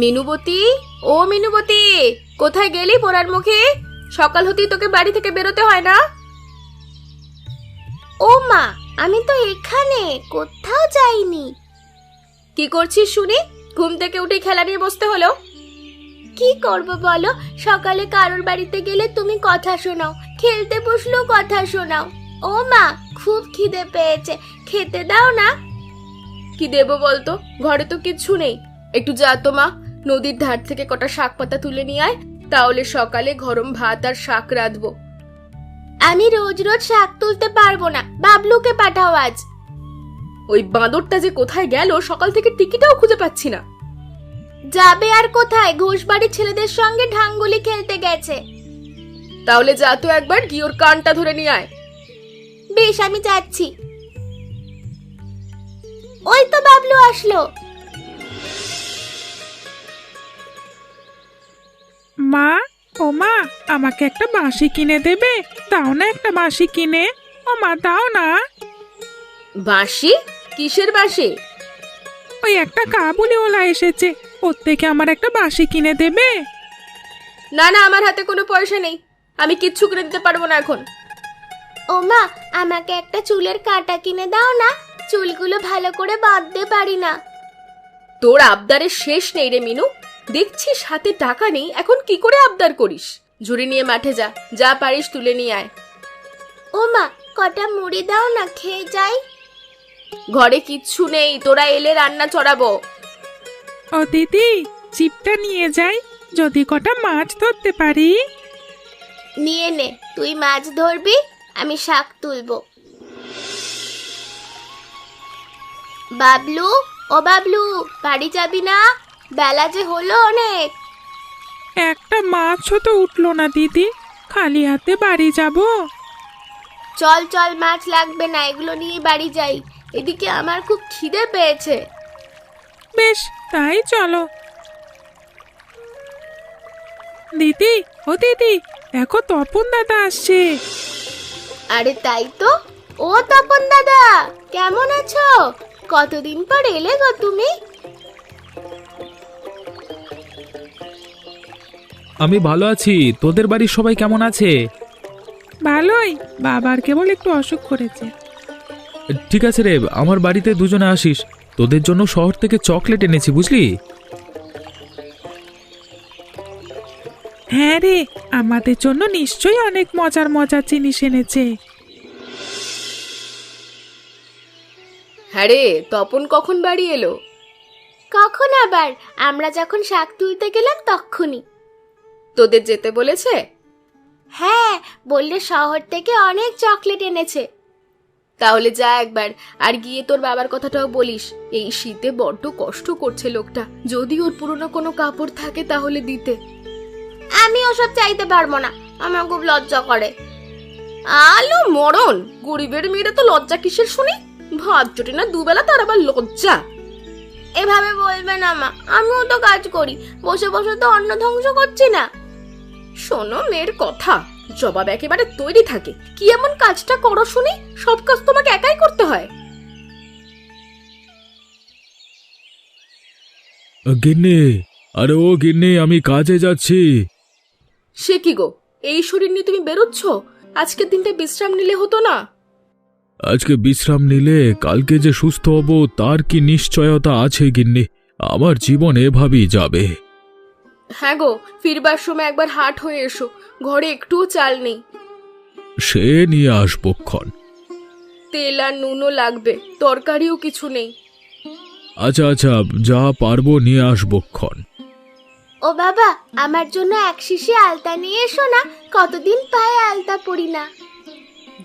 মিনুবতী, ও মিনুবতী, কোথায় গেলি পোড়ার মুখে? সকাল হতেই তোকে বাড়ি থেকে বেরোতে হয় না? ও মা, আমি তো এখানে, কোথাও যাইনি। কি করছিস শুনি? ঘুম থেকে উঠে খেলা নিয়ে বসতে হলো? কি করব বলো, সকালে কারোর বাড়িতে গেলে তুমি কথা শোনাও, খেলতে বসলেও কথা শোনাও। ও মা, খুব খিদে পেয়েছে, খেতে দাও না। কি দেবো বলতো, ঘরে তো কিচ্ছু নেই। একটু যা তো মা, নদীর ধার থেকে কটা শাক পাতা তুলে নিয়ে আয়, তাহলে সকালে গরম ভাত আর শাক রাঁধবো। আমি রোজ রোজ শাক তুলতে পারবো না, বাবলুকে পাঠাও আজ। ওই বাঁদরটা যে কোথায় গেল, সকাল থেকে টিকিটাও খুঁজে পাচ্ছি না। যাবে আর কোথায়, ঘোষবাড়ির ছেলেদের সঙ্গে ঢাঙ্গুলি খেলতে গেছে। তাহলে যা তো একবার গিয়ে ওর কানটা ধরে নিয়ে আয়। বেশ, আমি যাচ্ছি। ওই তো বাবলু আসলো। মা, ও মা, আমাকে একটা বাঁশি কিনে দেবে? দাও না একটা বাঁশি কিনে। ও মা, দাও না। বাঁশি? কিসের বাঁশি? ওই একটা কাবুলিওয়ালা এসেছে, ওর থেকে আমার একটা বাঁশি কিনে দেবে? না না, আমার হাতে কোনো পয়সা নেই, আমি কিচ্ছু কিনে দিতে পারবো না এখন। ও মা, আমাকে একটা চুলের কাঁটা কিনে দাও না, চুলগুলো ভালো করে বাঁধতে পারি না। তোর আবদারের শেষ নেই রে মিনু, দেখছিস হাতে টাকা নেই, এখন কি করে আবদার করিস? ঝুড়ি নিয়ে মাঠে যা, যা পারিস তুলে নিয়ে আয়। ও মা, কটা মুড়ি দাও না, খেয়ে যাই। ঘরে কিচ্ছু নেই, তোরা এলে রান্না চড়াবো। ও দিদি, চিপটা নিয়ে যাই, যদি কটা মাছ ধরতে পারি। নিয়ে নে, তুই মাছ ধরবি, আমি শাক তুলবো। বাবলু, ও বাবলু, বাড়ি যাবি না? বেলা যে হলো অনেক। একটা মাছও তো উঠলো না দিদি, খালি হাতে বাড়ি যাব? চল চল, মাছ লাগবে না, এগুলো নিয়ে বাড়ি যাই। এদিকে আমার খুব খিদে পেয়েছে। বেশ, তাই চলো। দিদি, ও দিদি, দেখো তপন দাদা আসছে। আরে তাই তো। ও তপন দাদা, কেমন আছো? কতদিন পর এলে গো তুমি। আমি ভালো আছি, তোদের বাড়ির সবাই কেমন আছে? ভালোই, বাবার কেবল একটু অসুখ করেছে। ঠিক আছে রে, আমার বাড়িতে দুজনে আসিস, তোদের জন্য শহর থেকে চকলেট এনেছি, বুঝলি? হ্যাঁ রে, আমাদের জন্য নিশ্চয়ই অনেক মজার মজার জিনিস এনেছে। হ্যাঁ রে, তপন কখন বাড়ি এলো? কখন আবার? আমরা যখন শাক তুলতে গেলাম তখনই। তোদের যেতে বলেছে? হ্যাঁ, বললে শহর থেকে অনেক চকলেট এনেছে। তাহলে যা একবার, আর গিয়ে তোর বাবার কথাটাও বলিস। এই শীতে বড্ড কষ্ট করছে লোকটা, যদি ওর পুরনো কোনো কাপড় থাকে তাহলে দিতে। আমি ওসব চাইতে পারবো না, আমার খুব লজ্জা করে। আলো মরণ, গরিবের মেয়েরা তো লজ্জা কিসের শুনি? ভাত জোটে না দুবেলা, তার আবার লজ্জা? এভাবে বলবে না মা, আমিও তো কাজ করি, বসে বসে তো অন্ন ধ্বংস করছি না। শোনো মেয়ের কথা, জবাব একেবারে তৈরি থাকে। কি এমন কাজটা করো শুনি? সব কাজ তোমাকে একাই করতে হয়? গিন্নি, আরে ও গিন্নি, আমি কাজে যাচ্ছি। সে কি গো, এই শরীর নিয়ে তুমি বেরোচ্ছ? আজকের দিনটা বিশ্রাম নিলে হতো না? আজকে বিশ্রাম নিলে কালকে যে সুস্থ হব তার কি নিশ্চয়তা আছে গিন্নি? আমার জীবন এভাবেই যাবে। হ্যাঁ গো, ফিরবার সময় একবার হাট হয়ে এসো, ঘরে একটুও চাল নেই। সে নিয়ে আসবক্ষণ। তেল আর নুনও লাগবে, তরকারিও কিছু নেই। আচ্ছা আচ্ছা, যা পারবো নিয়ে আসবক্ষণ। ও বাবা, আমার জন্য এক শিশি আলতা নিয়ে এসো না, কতদিন পায়ে আলতা পরি না।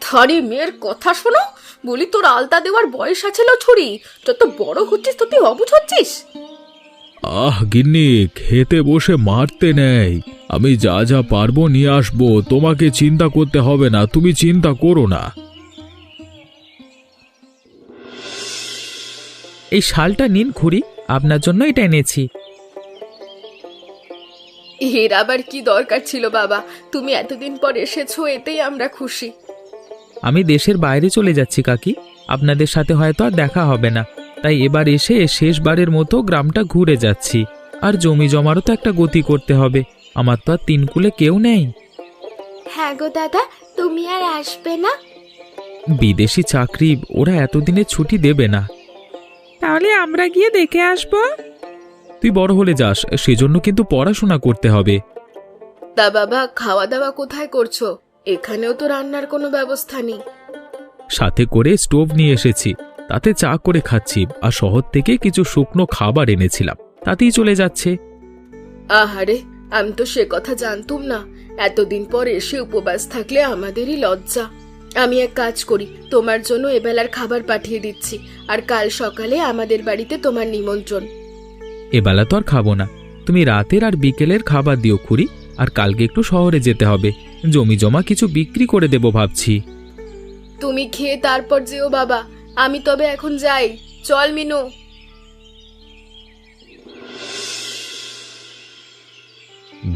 ধরে মেয়ের কথা শোনো, বলি তোর আলতা দেওয়ার বয়স আছে লো ছুরি? যত বড় হচ্ছিস তত অবুঝ হচ্ছিস। আহ গিন্নি, খেতে বসে মারতে নেই, আমি যা যা পারবো নিয়ে আসবো, তোমাকে চিন্তা করতে হবে না, তুমি চিন্তা করো না। এই শালটা নিন খুড়ি, আপনার জন্য এটা এনেছি। এর আবার কি দরকার ছিল বাবা? তুমি এতদিন পর এসেছো, এতেই আমরা খুশি। আমি দেশের বাইরে চলে যাচ্ছি কাকি, আপনাদের সাথে হয়তো আর দেখা হবে না, তাই এবার এসে শেষবারের মতো গ্রামটা ঘুরে যাচ্ছি। আর জমি জমারও তো একটা গতি করতে হবে। আমার তো আর তিন কুলে কেউ নেই। হ্যাঁ গো দাদা, তুমি আর আসবে না? বিদেশি চাকরি, ওরা এতদিনে ছুটি দেবে না। তাহলে আমরা গিয়ে দেখে আসবো। তুই বড় হলে যাস, সেজন্য কিন্তু পড়াশোনা করতে হবে। তা বাবা, খাওয়া দাওয়া কোথায় করছো? এখানেও তো রান্নার কোনো ব্যবস্থা নেই। সাথে করে স্টোভ নিয়ে এসেছি, তাতে চা করে খাচ্ছি। আর শহর থেকে কিছু শুকনো খাবার এনেছিলাম, তাতেই চলে যাচ্ছে। আহারে, আমি তো সে কথা জানতুম না। এতদিন পর এসে উপবাস থাকলে আমাদেরই লজ্জা। আমি এক কাজ করি, তোমার জন্য এবেলার খাবার পাঠিয়ে দিচ্ছি, আর কাল সকালে আমাদের বাড়িতে তোমার নিমন্ত্রণ। এবেলা তো আর খাবো না, তুমি রাতের আর বিকেলের খাবার দিও খুড়ি। আর কালকে একটু শহরে যেতে হবে, জমি জমা কিছু বিক্রি করে দেব ভাবছি। তুমি খেয়ে তারপর যেও বাবা। আমি তবে এখন যাই। চল মিনু।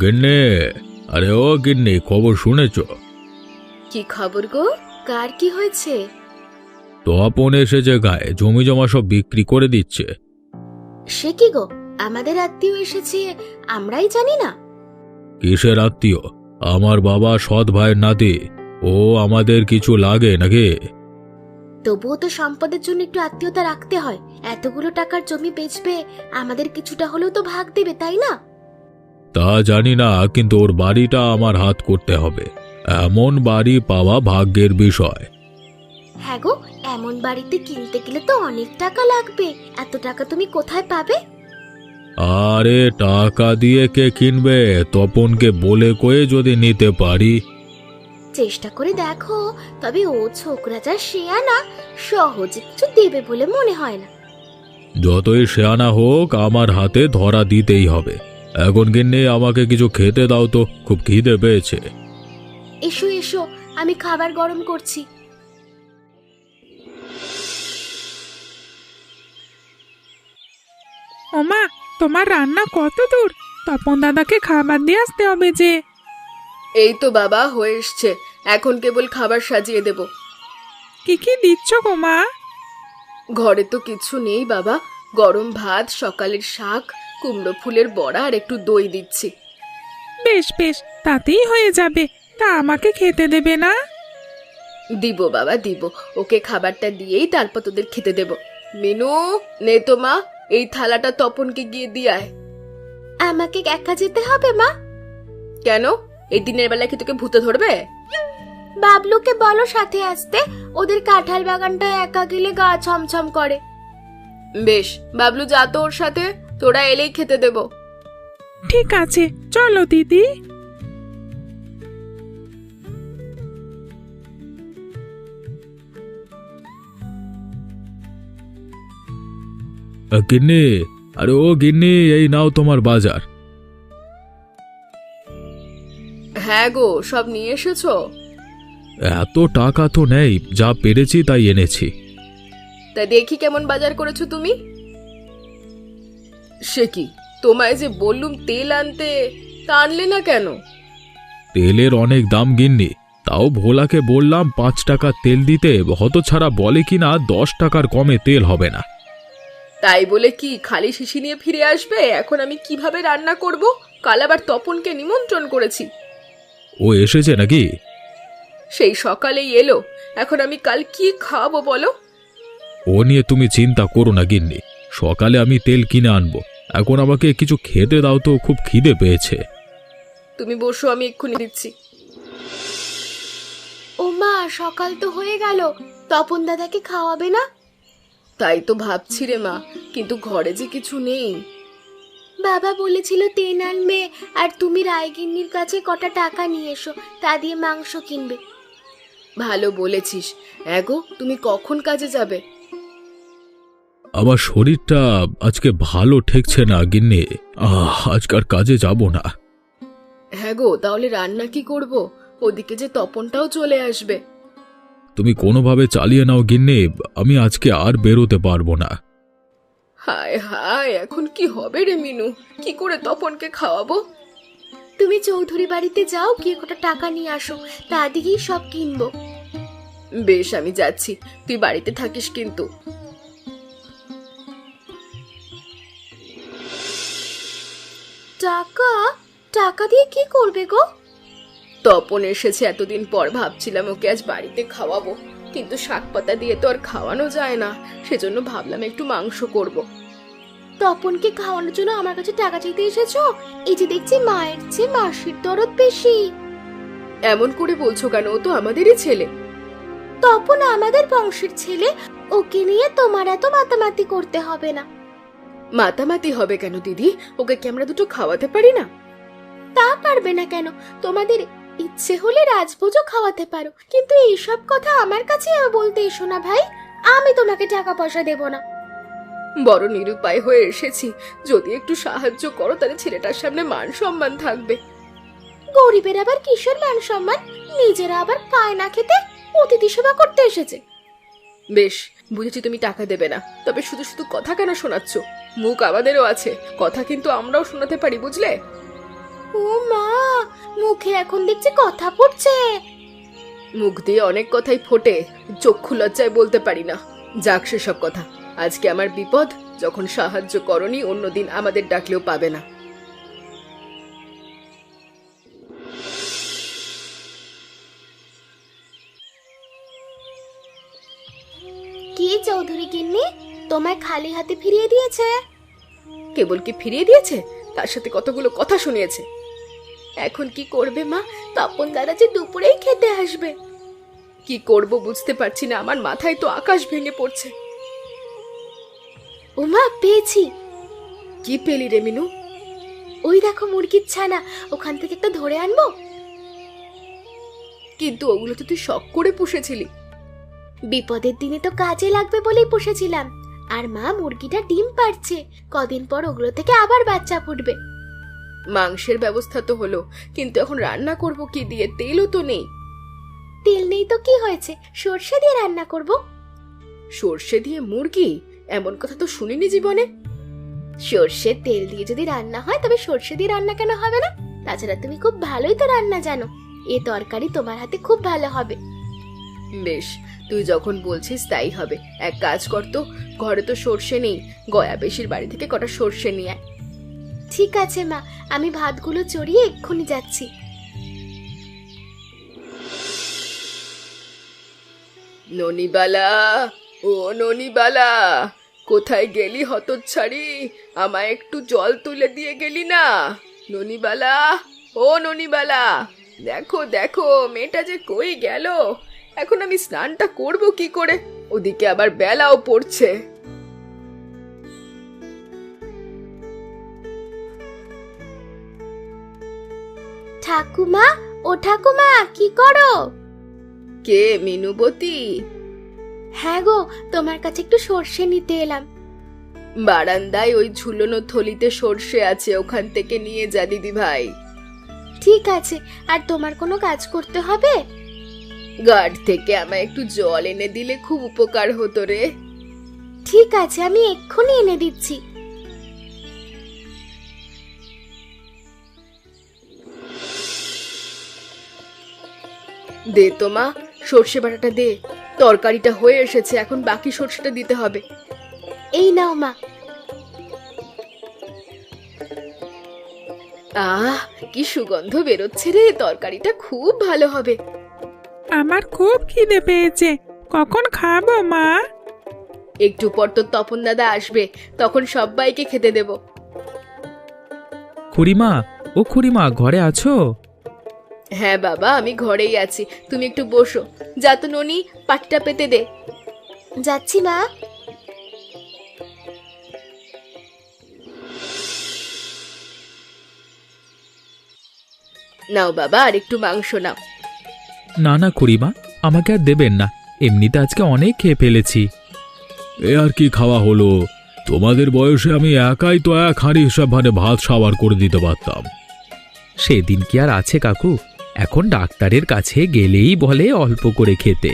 গিন্নি, আরে ও গিন্নি, খবর শুনেছ? কি খবর গো? কার কি হয়েছে? তপন এসেছে গায়ে, জমি জমা সব বিক্রি করে দিচ্ছে। সে কি গো, আমাদের আত্মীয় এসেছে, আমরাই জানি না? কিসের আত্মীয়? আমার বাবা সৎ ভাইয়ের নাতি। ও আমাদের কিছু লাগে নাকি? তবুও তো সম্পদের জন্য একটু আত্মীয়তা রাখতে হয়। এতগুলো টাকার জমি বেচবে, আমাদের কিছুটা হলেও তো ভাগ দেবে, তাই না? তা জানি না, কিন্তু ওর বাড়িটা আমার হাত করতে হবে। এমন বাড়ি পাওয়া ভাগ্যের বিষয়। হ্যাঁ গো, এমন বাড়িতে কিনতে গেলে তো অনেক টাকা লাগবে। এত টাকা তুমি কোথায় পাবে? আরে টাকা দিয়ে কে কিনবে? তপনকে বলে কয়ে যদি নিতে পারি। চেষ্টা করে দেখো, তবে ও ছোকরা যা শেয়ানা, সহজে কিছু দেবে বলে মনে হয় না। যতই শেয়ানা হোক, আমার হাতে ধরা দিতেই হবে। এখন গিন্নি, আমাকে কিছু খেতে দাও তো, খুব খিদে পেয়েছে। এসো এসো, আমি খাবার গরম করছি। ওমা, তোমার রান্না কত দূর? তপন দাদাকে খাবার দিয়ে আসতে হবে যে। এই তো বাবা, হয়ে এসছে। এখন কেবল খাবার সাজিয়ে দেব। কি কি দিচ্ছ গো মা? ঘরে তো কিছু নেই বাবা। গরম ভাত, সকালের শাক, কুমড়ো ফুলের বড়া আর একটু দই দিচ্ছি। বেশ বেশ, তাতেই হয়ে যাবে। তা আমাকে খেতে দেবে না? দিব বাবা, দিব। ওকে খাবারটা দিয়েই তারপর তোদের খেতে দেব। মিনু, নে তো মা, এই থালাটা তপনকে গিয়ে দিয়ে আয়। আমাকে একা যেতে হবে মা? কেন? এই দিনের বেলা কি তোকে ভূতে ধরবে? বাবলুকে বলো সাথে আসতে, ওদের কাঁঠাল বাগানটা একা গেলে গা ছমছম করে। বেশ, বাবলু যা তো ওর সাথে, তোরা এলেই খেতে দেব। ঠিক আছে, চলো দিদি। গিন্নি, আরে ও গিন্নি, এই নাও তোমার বাজার। হ্যাঁ গো, সব নিয়ে এসেছো? এত টাকা তো নেই, যা পেরেছি তাই এনেছি। তা দেখি কেমন বাজার করেছো তুমি। সে কি, তোমায় যে বললুম তেল আনতে, তা আনলে না কেন? তেলের অনেক দাম গিন্নি, তাও ভোলাকে বললাম 5 টাকা তেল দিতে, হতছাড়া বলে কিনা 10 টাকার কমে তেল হবে না। তাই বলে কি খালি শিশি নিয়ে ফিরে আসবে? এখন আমি কিভাবে রান্না করব? কাল আবার তপনকে নিমন্ত্রণ করেছি। ও এসেছে নাকি? সেই সকালেই এলো। এখন আমি কাল কি খাবো বলো? ও নিয়ে তুমি চিন্তা করো না গিন্নি, সকালে আমি তেল কিনে আনবো। এখন আমাকে কিছু খেতে দাও তো, খুব খিদে পেয়েছে। তুমি বসো, আমি এক্ষুনি দিচ্ছি। ও মা, সকাল তো হয়ে গেল, তপন দাদাকে খাওয়াবে না? তাই তো ভাবছি রে মা, কিন্তু ঘরে যে কিছু নেই। বাবা বলেছিল তেল আনবে, আর তুমি রায়গিন্নির কাছে কটা টাকা নিয়ে এসো, তা দিয়ে মাংস কিনবে। ভালো বলেছিস। এগো, তুমি কখন কাজে যাবে? আমার শরীরটা আজকে ভালো ঠেকছে না গিন্নি, আজকার কাজে যাব না। হ্যাঁ গো, তাহলে রান্না কি করব? ওদিকে যে তপনটাও চলে আসবে। তুমি কোনোভাবে চালিয়ে নাও গিন্নি, আমি আজকে আর বেরোতে পারবো না। হায় হায়, এখন কি হবে রে মিনু? কি করে তপনকে খাওয়াবো? তুমি চৌধুরী বাড়িতে যাও, গিয়ে কটা টাকা নিয়ে আসো, তা দিয়েই সব কিনবো। বেশ, আমি যাচ্ছি। তুই বাড়িতে থাকিস কিন্তু। টাকা? টাকা দিয়ে কি করবে গো? তপন এসেছে এতদিন পর, ভাবছিলাম ওকে আজ বাড়িতে খাওয়াবো, কিন্তু শাক পাতা দিয়ে তো আর খাওয়ানো যায় না, সেজন্য ভাবলাম একটু মাংস করব। তপনকে খাওয়ানোর জন্য আমার কাছে টাকা চাইতে এসেছো? এই যে দেখছি মায়ের চেয়ে মাসির দরদ বেশি। এমন করে বলছো কেন? ও তো আমাদেরই ছেলে। তপন আমাদের বংশের ছেলে, ওকে নিয়ে তোমার এত মাতামাতি করতে হবে না। মাতামাতি হবে কেন দিদি? ওকে কি আমরা দুটো খাওয়াতে পারি না? তা পারবে না কেন? তোমাদের ইচ্ছে হলে রাজভোজও খাওয়াতে পারো, কিন্তু এইসব কথা আমার কাছে বলতে এসো না ভাই। আমি তোমাকে টাকা পয়সা দেব না। বড় নিরুপায় হয়ে এসেছি, যদি একটু সাহায্য করো তাহলে ছেলেটার সামনে মান সম্মান থাকবে। গরিবের আবার কিসের মান সম্মান? নিজেরা আবার পায় না খেতে, অতিথি সেবা করতে এসেছে। বেশ, বুঝেছি তুমি টাকা দেবে না, তবে শুধু শুধু কথা কেন শোনাচ্ছ? মুখ আমাদেরও আছে, কথা কিন্তু আমরাও শোনাতে পারি, বুঝলে? ও মা, মুখে এখন দেখছি কথা পড়ছে। মুখ দিয়ে অনেক কথাই ফোটে, চক্ষু লজ্জায় বলতে পারি না। যাক সেসব কথা, আজকে আমার বিপদ, যখন সাহায্য করনি অন্যদিন আমাদের ডাকলেও পাবে না। কি চৌধুরী গিন্নি, তোমায় খালি হাতে ফিরিয়ে দিয়েছে? কেবল কি ফিরিয়ে দিয়েছে, তার সাথে কতগুলো কথা শুনিয়েছে। এখন কি করবে মা? তপন দাদা যে দুপুরেই খেতে আসবে। কি করব বুঝতে পারছি না, আমার মাথায় তো আকাশ ভেঙে পড়ছে। ও মা, পেয়েছি। কি পেলি রে মিনু? ওই দেখো মুরগির ছানা, ওখান থেকে একটা ধরে আনবো। কিন্তু ওগুলো তো তুই শখ করে পুষেছিলি। বিপদের দিনে তো কাজে লাগবে বলেই পুষেছিলাম। আর মা, মুরগিটা ডিম পাড়ছে, কদিন পর ওগুলো থেকে আবার বাচ্চা ফুটবে। মাংসের ব্যবস্থা তো হলো, কিন্তু এখন রান্না করব কি দিয়ে? তেলও তো নেই। তেল নেই তো কি হয়েছে, সর্ষে দিয়ে রান্না করব। সর্ষে দিয়ে মুরগি? এমন কথা তো শুনিনি জীবনে। সর্ষের তেল দিয়ে যদি রান্না হয় তবে সর্ষে দিয়ে রান্না কেন হবে না? তাছাড়া তুমি খুব ভালোই তো রান্না জানো, এ তরকারি তোমার হাতে খুব ভালো হবে। বেশ, তুই যখন বলছিস তাই হবে। এক কাজ কর তো, ঘরে তো সর্ষে নেই, গয়া বেশির বাড়ি থেকে কটা সর্ষে নিয়ে আয়। ঠিক আছে মা, আমি ভাতগুলো চড়িয়ে এক্ষুনি যাচ্ছি। ননিবালা, ও ননিবালা, কোথায় গেলি হতচ্ছাড়ি? আমায় একটু জল তুলে দিয়ে গেলি না? ননিবালা, ও ননিবালা, দেখো দেখো মেয়েটা যে কই গেল। এখন আমি স্নানটা করব কি করে? ওদিকে আবার বেলাও পড়ছে। ঠাকুমা, ও ঠাকুমা, কি করো? কে? মিনুবতী? হ্যাঁ গো, তোমার কাছে একটু সর্ষে নিতে এলাম। বারান্দায় ওই ঝুলনো থলিতে সর্ষে আছে, ওখান থেকে নিয়ে যা দিদি ভাই। ঠিক আছে, আর তোমার কোনো কাজ করতে হবে? গার্ড থেকে আমায় একটু জল এনে দিলে খুব উপকার হতো রে। ঠিক আছে, আমি এক্ষুনি এনে দিচ্ছি। দে তো মা, সর্ষে বাটাটা দে। তরকারিটা হয়ে এসেছে, এখন বাকি সর্ষেটা দিতে হবে। এই নাও মা। আহ, কি সুগন্ধ বেরোচ্ছে রে, তরকারিটা খুব ভালো হবে। আমার খুব খিদে পেয়েছে, কখন খাবো মা? একটু পর তো তপন দাদা আসবে, তখন সবাইকে খেতে দেব। খুড়িমা, ও খুড়িমা, ঘরে আছো? হ্যাঁ বাবা, আমি ঘরেই আছি, তুমি একটু বসো। যা তো ননি, পাটিটা পেতে দে। যাচ্ছি মা। নাও বাবা, আর একটু মাংস নাও। না না খুড়িমা, আমাকে আর দেবেন না, এমনিতে আজকে অনেক খেয়ে ফেলেছি। এ আর কি খাওয়া হলো? তোমাদের বয়সে আমি একাই তো এক হাঁড়ি হিসাব ভাত সাবার করে দিতে পারতাম। সেদিন কি আর আছে কাকু? এখন ডাক্তারের কাছে গেলেই বলে অল্প করে খেতে।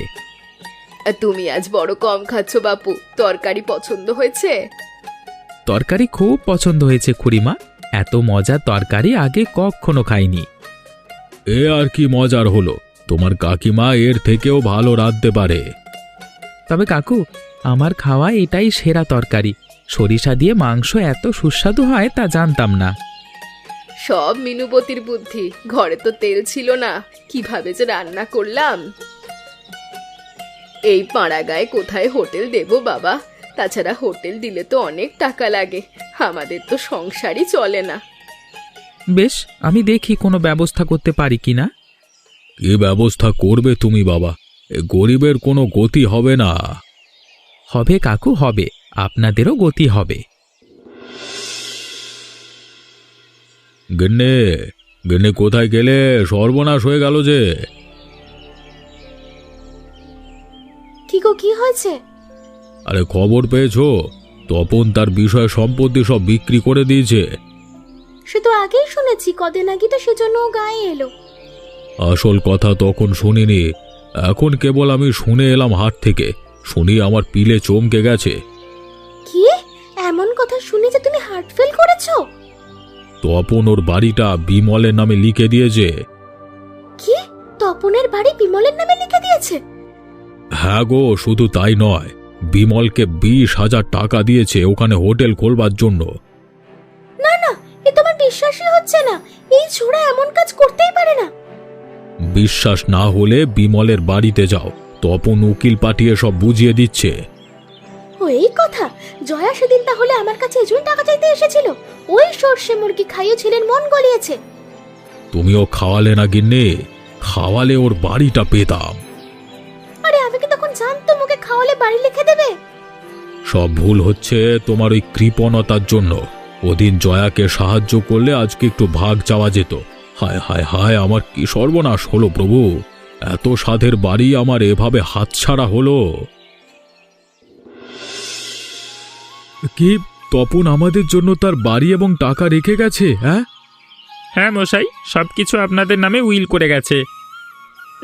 আর তুমি আজ বড় কম খাচ্ছ বাপু, তরকারি পছন্দ হয়েছে? তরকারি খুব পছন্দ হয়েছে খুড়িমা, এত মজার তরকারি আগে কখনো খাইনি। এ আর কি মজার হলো? তোমার কাকিমা এর থেকেও ভালো রাঁধতে পারে। তবে কাকু, আমার খাওয়া এটাই সেরা তরকারি। সরিষা দিয়ে মাংস এত সুস্বাদু হয় তা জানতাম না। সব মিনুবতির বুদ্ধি। ঘরে তো তেল ছিল না, কিভাবে যে রান্না করলাম। এই পাড়া গায়ে কোথায় হোটেল দেব বাবা? তাছাড়া হোটেল দিলে তো অনেক টাকা লাগে, আমাদের তো সংসারই চলে না। বেশ, আমি দেখি কোনো ব্যবস্থা করতে পারি কিনা। কি ব্যবস্থা করবে তুমি বাবা? এ গরিবের কোনো গতি হবে না। হবে কাকু, হবে, আপনাদেরও গতি হবে। গিন্নে, গিন্নে কোথায় গেলে? সর্বনাশ হয়ে গেল যে। কি গো, কি হয়েছে? আরে খবর পেয়েছো? তপন তার বিষয় সম্পত্তি সব বিক্রি করে দিয়েছে। সে তো আগেই শুনেছি, কদিন আগে তো সেজন্য ও গায়ে এলো। আসল কথা তখন শুনিনি, এখন কেবল আমি শুনে এলাম হাট থেকে। শুনি আমার পিলে চমকে গেছে। কি এমন কথা শুনে যে তুমি হার্ট ফেল করেছো? তপন ওর বাড়িটা বিমলের নামে লিখে দিয়েছে। কি, তপনের বাড়ি বিমলের নামে লিখে দিয়েছে? হ্যাঁ গো, শুধু তাই নয়, বিমলকে 20,000 টাকা দিয়েছে ওখানে হোটেল খোলবার জন্য। না না, এ তোমার বিশ্বাসই হচ্ছে না। এই ছোড়া এমন কাজ করতেই পারে না। বিশ্বাস না হলে বিমলের বাড়িতে যাও, তপন উকিল পাঠিয়ে সব বুঝিয়ে দিচ্ছে। ও এই কথা! জয়া সেদিন তাহলে আমার কাছে এজন্য টাকা চাইতে এসেছিল। ওই সর্ষে মুরগি খাইয়ে ছেলের মন গলিয়েছে। তুমিও খাওয়ালে না গিন্নে, খাওয়ালে ওর বাড়িটা পেতাম। আরে আমি কি তখন জানতাম ওকে খাওয়ালে বাড়ি লিখে দেবে? সব ভুল হচ্ছে তোমার ওই কৃপণতার জন্য। ওদিন জয়াকে সাহায্য করলে আজকে একটু ভাগ চাওয়া যেত। হায় হায় হায়, আমার কি সর্বনাশ হলো প্রভু! এত সাধের বাড়ি আমার এভাবে হাতছাড়া হলো। কি, তপন আমাদের জন্য তার বাড়ি এবং টাকা রেখে গেছে? হ্যাঁ হ্যাঁ মশাই, সবকিছু আপনাদের নামে উইল করে গেছে।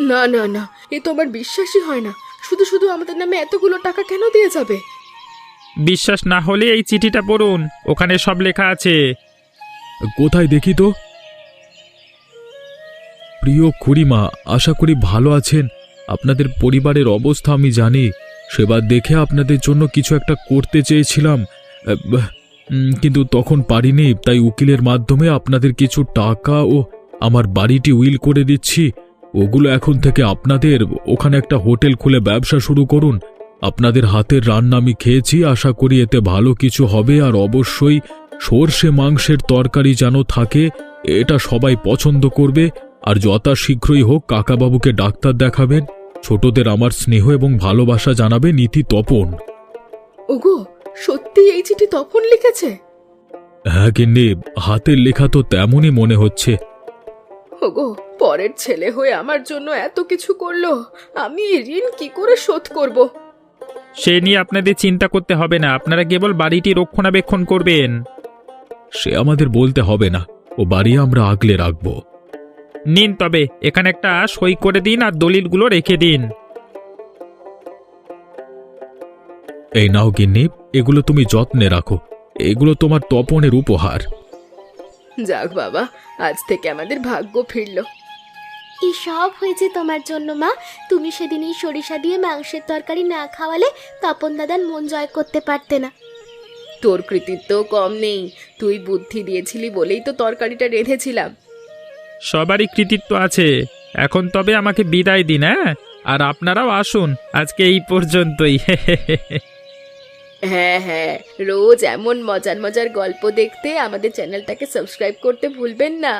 না না না, এ তো আমার বিশ্বাসই হয় না। শুধু শুধু আমাদের নামে এতগুলো টাকা কেন দিয়ে যাবে? বিশ্বাস না হলে এই চিঠিটা পড়ুন, ওখানে সব লেখা আছে। কোথায় দেখি তো। প্রিয় খুড়িমা, আশা করি ভালো আছেন। আপনাদের পরিবারের অবস্থা আমি জানি। সেবার দেখে আপনাদের জন্য কিছু একটা করতে চেয়েছিলাম, কিন্তু তখন পারিনি। তাই উকিলের মাধ্যমে আপনাদের কিছু টাকা ও আমার বাড়িটি উইল করে দিচ্ছি। ওগুলো এখন থেকে আপনাদের। ওখানে একটা হোটেল খুলে ব্যবসা শুরু করুন। আপনাদের হাতের রান্না আমি খেয়েছি, আশা করি এতে ভালো কিছু হবে। আর অবশ্যই সর্ষে মাংসের তরকারি যেন থাকে, এটা সবাই পছন্দ করবে। আর যথাশীঘ্রই হোক কাকাবাবুকে ডাক্তার দেখাবেন। ছোটদের আমার স্নেহ এবং ভালোবাসা জানাবে, নীতি তপন। ওগো, সত্যি এই চিঠি তপন লিখেছে? হ্যাঁ গিন্নি, হাতের লেখা তো তেমনই মনে হচ্ছে। ওগো, পরের ছেলে হয়ে আমার জন্য এত কিছু করলো, আমি এই ঋণ কি করে শোধ করব? সে নিয়ে আপনাদের চিন্তা করতে হবে না, আপনারা কেবল বাড়িটি রক্ষণাবেক্ষণ করবেন। সে আমাদের বলতে হবে না, ও বাড়ি আমরা আগলে রাখব। নিন তবে, এখানে একটা সই করে দিন আর দলিলগুলো রেখে দিন। এই নাও গিন্নি, এগুলো তুমি যত্নে রাখো। এগুলো তোমার তপনের উপহার। যাক বাবা, আজ থেকে আমাদের ভাগ্য ফিরল। এই সব হয়েছে তোমার জন্য মা। তুমি সেদিন এই সরিষা দিয়ে মাংসের তরকারি না খাওয়ালে তপন দাদার মন জয় করতে পারতে না। তোর কৃতিত্ব কম নেই, তুই বুদ্ধি দিয়েছিলি বলেই তো তরকারিটা রেঁধেছিলাম। সবারই কৃতিত্ব আছে। এখন তবে আমাকে বিদায় দিন, হ্যাঁ? আর আপনারাও আসুন, আজকে এই পর্যন্তই। হ্যাঁ হ্যাঁ, রোজ এমন মজার মজার গল্প দেখতে আমাদের চ্যানেলটাকে সাবস্ক্রাইব করতে ভুলবেন না।